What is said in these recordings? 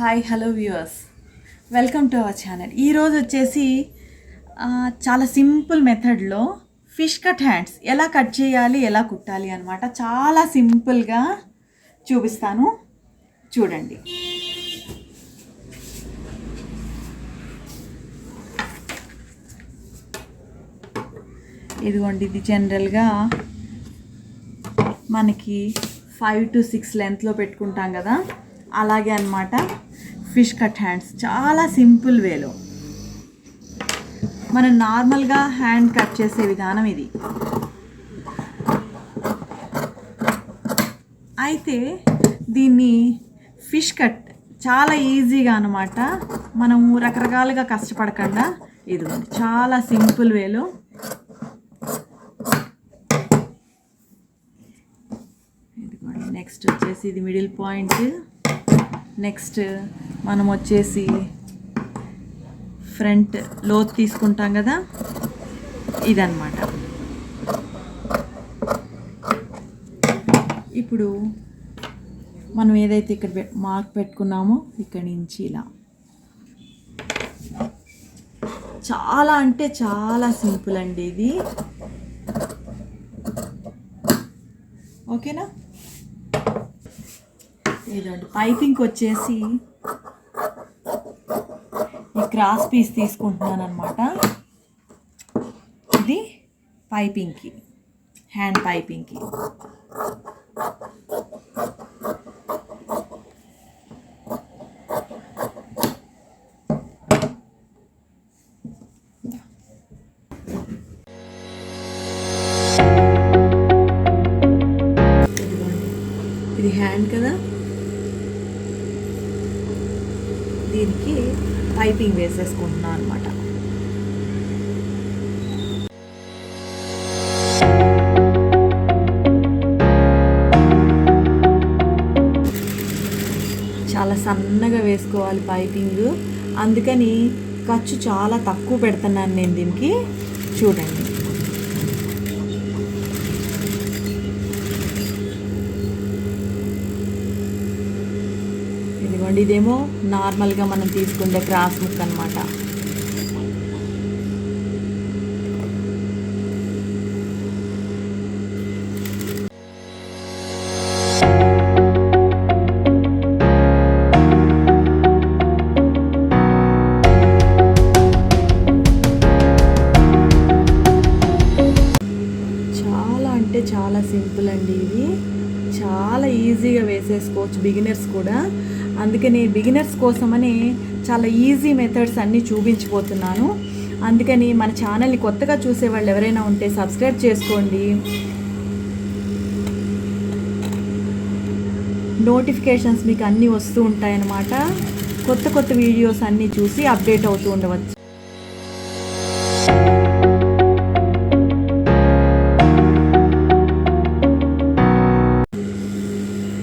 Hi hello viewers, welcome to our channel. ఈరోజు వచ్చేసి చాలా సింపుల్ మెథడ్లో ఫిష్ కట్ హ్యాండ్స్ ఎలా కట్ చేయాలి, ఎలా కుట్టాలి అనమాట. చాలా సింపుల్గా చూపిస్తాను, చూడండి. ఇదిగోండి, ఇది జనరల్గా మనకి 5 to 6 లెంత్లో పెట్టుకుంటాం కదా, అలాగే అన్నమాట. ఫిష్ కట్ హ్యాండ్స్ చాలా సింపుల్ వేలో మనం నార్మల్గా హ్యాండ్ కట్ చేసే విధానం ఇది. అయితే దీన్ని ఫిష్ కట్ చాలా ఈజీగా అన్నమాట. మనము రకరకాలుగా కష్టపడకుండా ఇదిగోండి చాలా సింపుల్ వేలో నెక్స్ట్ వచ్చేసి ఇది మిడిల్ పాయింట్. నెక్స్ట్ మనం వచ్చేసి ఫ్రంట్ లోత్ తీసుకుంటాం కదా, ఇదన్నమాట. ఇప్పుడు మనం ఏదైతే ఇక్కడ మార్క్ పెట్టుకున్నామో ఇక్కడి నుంచి ఇలా చాలా అంటే చాలా సింపుల్ అండి ఇది. ఓకేనా? ఇదండి పైపింగ్ వచ్చేసి ఈ క్రాస్ పీస్ తీసుకుంటున్నాను అనమాట. ఇది పైపింగ్కి, హ్యాండ్ పైపింగ్కి. ఇది హ్యాండ్ కదా, దీనికి పైపింగ్ వేసేసుకుంటున్నాను అనమాట. చాలా సన్నగా వేసుకోవాలి పైపింగ్, అందుకని ఖర్చు చాలా తక్కువ పెడుతున్నాను నేను దీనికి. చూడండి, ఇదిగోండి, ఇదేమో నార్మల్గా మనం తీసుకునే క్రాస్ ముక్క అనమాట. చాలా అంటే చాలా సింపుల్ అండి ఇది. చాలా ఈజీగా వేసేసుకోవచ్చు బిగినర్స్ కూడా. అందుకని బిగినర్స్ కోసమని చాలా ఈజీ మెథడ్స్ అన్నీ చూపించిపోతున్నాను. అందుకని మన ఛానల్ని కొత్తగా చూసేవాళ్ళు ఎవరైనా ఉంటే సబ్స్క్రైబ్ చేసుకోండి. నోటిఫికేషన్స్ మీకు అన్నీ వస్తూ ఉంటాయన్నమాట. కొత్త కొత్త వీడియోస్ అన్నీ చూసి అప్డేట్ అవుతూ ఉండవచ్చు.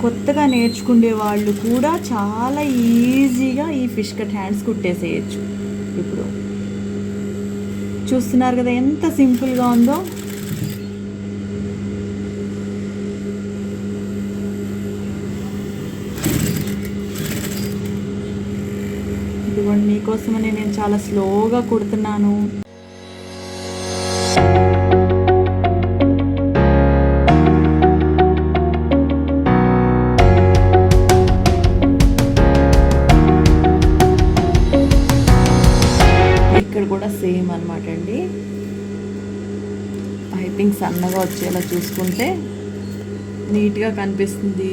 కొత్తగా నేర్చుకునే వాళ్ళు కూడా చాలా ఈజీగా ఈ ఫిష్ కట్ హ్యాండ్స్ కుట్టేసేయచ్చు. ఇప్పుడు చూస్తున్నారు కదా ఎంత సింపుల్గా ఉందో. ఇదిగోండి, మీకోసమని నేను చాలా స్లోగా కుడుతున్నాను. ఇక్కడ కూడా సేమ్ అనమాట అండి. పైపింగ్ సన్నగా వచ్చేలా చూసుకుంటే నీట్గా కనిపిస్తుంది.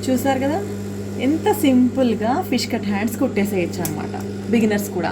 చూసారు కదా ఎంత సింపుల్గా ఫిష్ కట్ హ్యాండ్స్ కుట్టేసేయచ్చు అనమాట బిగినర్స్ కూడా.